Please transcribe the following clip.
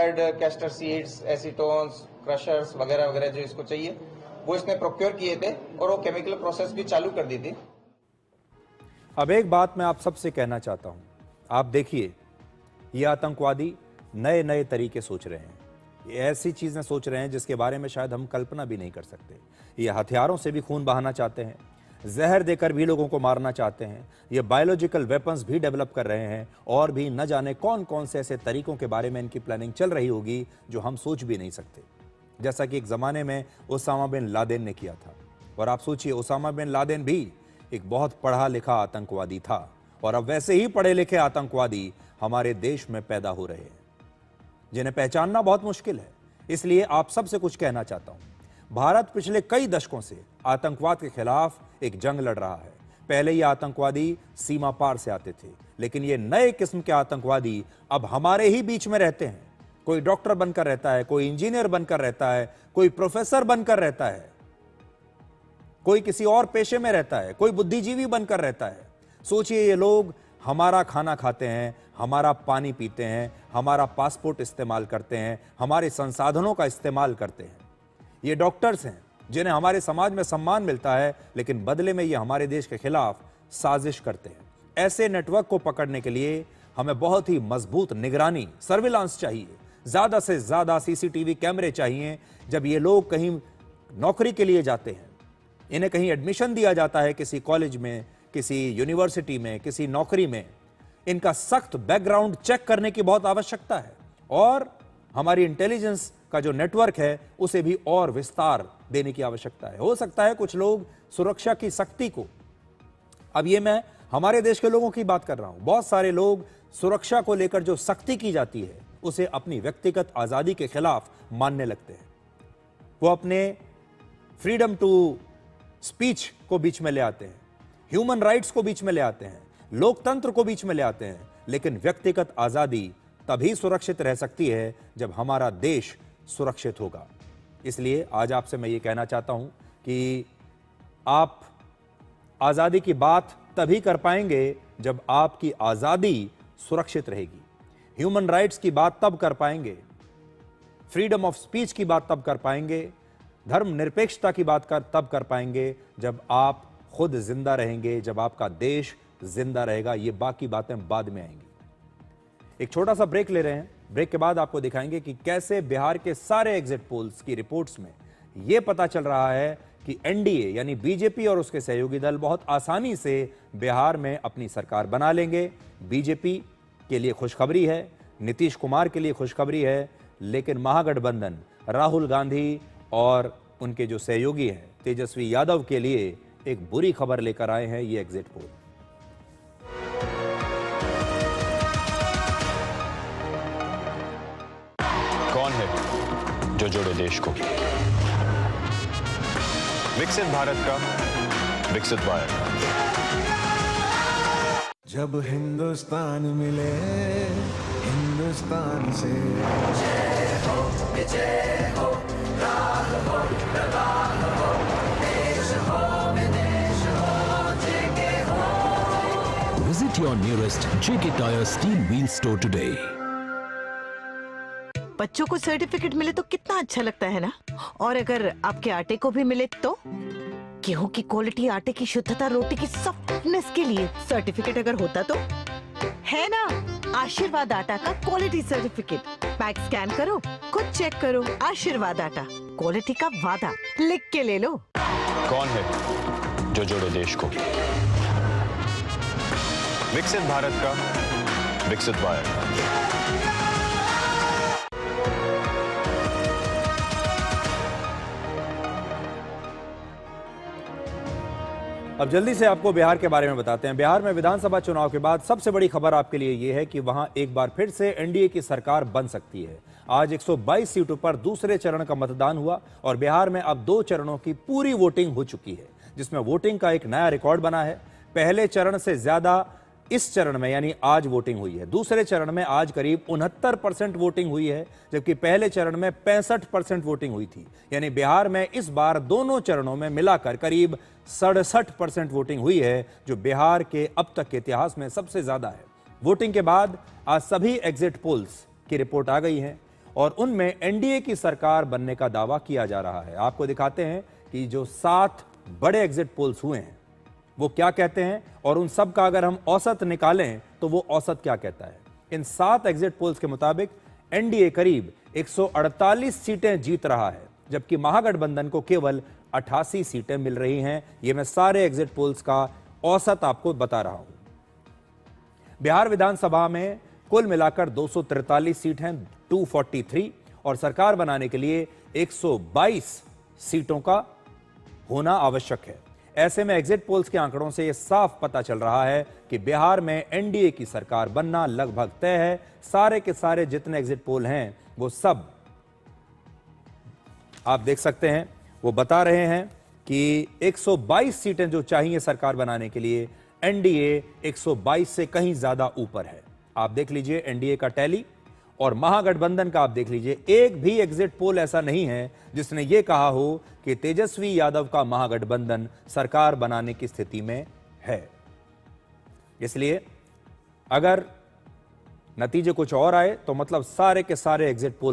Required castor seeds, एसीटोन्स, crushers वगैरह वगैरह जो इसको चाहिए वो इसने प्रोक्योर किए थे और वो केमिकल प्रोसेस भी चालू कर दी थी। अब एक बात मैं आप सबसे कहना चाहता हूं, आप देखिए ये आतंकवादी नए नए तरीके सोच रहे हैं, ये ऐसी चीजें सोच रहे हैं जिसके बारे में शायद हम कल्पना भी नहीं कर सकते। ये हथियारों से भी खून बहाना चाहते हैं, जहर देकर भी लोगों को मारना चाहते हैं, ये बायोलॉजिकल वेपन्स भी डेवलप कर रहे हैं और भी न जाने कौन कौन से ऐसे तरीकों के बारे में इनकी प्लानिंग चल रही होगी जो हम सोच भी नहीं सकते। जैसा कि एक ज़माने में ओसामा बिन लादेन ने किया था। और आप सोचिए, ओसामा बिन लादेन भी एक बहुत पढ़ा लिखा आतंकवादी था और अब वैसे ही पढ़े लिखे आतंकवादी हमारे देश में पैदा हो रहे हैं जिन्हें पहचानना बहुत मुश्किल है। इसलिए आप सबसे कुछ कहना चाहता हूं। भारत पिछले कई दशकों से आतंकवाद के खिलाफ एक जंग लड़ रहा है। पहले ये आतंकवादी सीमा पार से आते थे, लेकिन ये नए किस्म के आतंकवादी अब हमारे ही बीच में रहते हैं। कोई डॉक्टर बनकर रहता है, कोई इंजीनियर बनकर रहता है, कोई प्रोफेसर बनकर रहता है, कोई किसी और पेशे में रहता है, कोई बुद्धिजीवी बनकर रहता है। सोचिए, ये लोग हमारा खाना खाते हैं, हमारा पानी पीते हैं, हमारा पासपोर्ट इस्तेमाल करते हैं, हमारे संसाधनों का इस्तेमाल करते हैं। ये डॉक्टर्स हैं जिन्हें हमारे समाज में सम्मान मिलता है, लेकिन बदले में ये हमारे देश के खिलाफ साजिश करते हैं। ऐसे नेटवर्क को पकड़ने के लिए हमें बहुत ही मजबूत निगरानी, सर्विलांस चाहिए। ज्यादा से ज्यादा सीसीटीवी कैमरे चाहिए। जब ये लोग कहीं नौकरी के लिए जाते हैं, इन्हें कहीं एडमिशन दिया जाता है किसी कॉलेज में, किसी यूनिवर्सिटी में, किसी नौकरी में, इनका सख्त बैकग्राउंड चेक करने की बहुत आवश्यकता है और हमारी इंटेलिजेंस का जो नेटवर्क है उसे भी और विस्तार देने की आवश्यकता है। हो सकता है कुछ लोग सुरक्षा की सख्ती को, अब ये मैं हमारे देश के लोगों की बात कर रहा हूं, बहुत सारे लोग सुरक्षा को लेकर जो सख्ती की जाती है उसे अपनी व्यक्तिगत आजादी के खिलाफ मानने लगते हैं। वो अपने फ्रीडम टू स्पीच को बीच में ले आते हैं, ह्यूमन राइट्स को बीच में ले आते हैं, लोकतंत्र को बीच में ले आते हैं। लेकिन व्यक्तिगत आजादी तभी सुरक्षित रह सकती है जब हमारा देश सुरक्षित होगा। इसलिए आज आपसे मैं ये कहना चाहता हूं कि आप आजादी की बात तभी कर पाएंगे जब आपकी आजादी सुरक्षित रहेगी। ह्यूमन राइट्स की बात तब कर पाएंगे, फ्रीडम ऑफ स्पीच की बात तब कर पाएंगे, धर्मनिरपेक्षता की बात तब कर पाएंगे जब आप खुद जिंदा रहेंगे, जब आपका देश जिंदा रहेगा। ये बाकी बातें बाद में आएंगी। एक छोटा सा ब्रेक ले रहे हैं। ब्रेक के बाद आपको दिखाएंगे कि कैसे बिहार के सारे एग्जिट पोल्स की रिपोर्ट्स में यह पता चल रहा है कि एनडीए यानी बीजेपी और उसके सहयोगी दल बहुत आसानी से बिहार में अपनी सरकार बना लेंगे। बीजेपी के लिए खुशखबरी है, नीतीश कुमार के लिए खुशखबरी है, लेकिन महागठबंधन, राहुल गांधी और उनके जो सहयोगी हैं तेजस्वी यादव के लिए एक बुरी खबर लेकर आए हैं ये एग्जिट पोल। कौन है जो जोड़े देश को? विकसित भारत का विकसित भारत। जब हिंदुस्तान मिले हिंदुस्तान से, जय हो विजय हो, राग हो प्रवाह हो, देश हो विदेश हो, जेके हो। Visit your nearest JK Tyre Steel Wheel Store today. बच्चों को सर्टिफिकेट मिले तो कितना अच्छा लगता है ना। और अगर आपके आटे को भी मिले तो? गेहूं की क्वालिटी, आटे की शुद्धता, रोटी की सॉफ्टनेस के लिए सर्टिफिकेट अगर होता तो है ना। आशीर्वाद आटा का क्वालिटी सर्टिफिकेट, पैक स्कैन करो, खुद चेक करो। आशीर्वाद आटा, क्वालिटी का वादा, लिख के ले लो। कौन है जो जोड़े देश को? विकसित भारत का विकसित भारत। अब जल्दी से आपको बिहार के बारे में बताते हैं। बिहार में विधानसभा चुनाव के बाद सबसे बड़ी खबर आपके लिए यह है कि वहां एक बार फिर से एनडीए की सरकार बन सकती है। आज 122 सीटों पर दूसरे चरण का मतदान हुआ और बिहार में अब 2 चरणों की पूरी वोटिंग हो चुकी है, जिसमें वोटिंग का एक नया रिकॉर्ड बना है। पहले चरण से ज्यादा इस चरण में यानी आज वोटिंग हुई है। दूसरे चरण में आज करीब 69% वोटिंग हुई है, जबकि पहले चरण में 65% वोटिंग हुई थी। यानी बिहार में इस बार दोनों चरणों में मिलाकर करीब 67% वोटिंग हुई है, जो बिहार के अब तक के इतिहास में सबसे ज्यादा है। वोटिंग के बाद आज सभी एग्जिट पोल्स की रिपोर्ट आ गई है और उनमें एनडीए की सरकार बनने का दावा किया जा रहा है। आपको दिखाते हैं कि जो 7 बड़े एग्जिट पोल्स हुए हैं वो क्या कहते हैं और उन सब का अगर हम औसत निकालें तो वो औसत क्या कहता है। इन 7 एग्जिट पोल्स के मुताबिक एनडीए करीब 148 सीटें जीत रहा है, जबकि महागठबंधन को केवल 88 सीटें मिल रही हैं। ये मैं सारे एग्जिट पोल्स का औसत आपको बता रहा हूं। बिहार विधानसभा में कुल मिलाकर 243 सीट हैं, 243, और सरकार बनाने के लिए 122 सीटों का होना आवश्यक है। ऐसे में एग्जिट पोल्स के आंकड़ों से यह साफ पता चल रहा है कि बिहार में एनडीए की सरकार बनना लगभग तय है। सारे के सारे जितने एग्जिट पोल हैं वो सब आप देख सकते हैं, वो बता रहे हैं कि 122 सीटें जो चाहिए सरकार बनाने के लिए, एनडीए 122 से कहीं ज्यादा ऊपर है। आप देख लीजिए एनडीए का टैली और महागठबंधन का आप देख लीजिए। एक भी एग्जिट पोल ऐसा नहीं है जिसने यह कहा हो कि तेजस्वी यादव का महागठबंधन सरकार बनाने की स्थिति में है। इसलिए अगर नतीजे कुछ और आए तो मतलब सारे के सारे एग्जिट पोल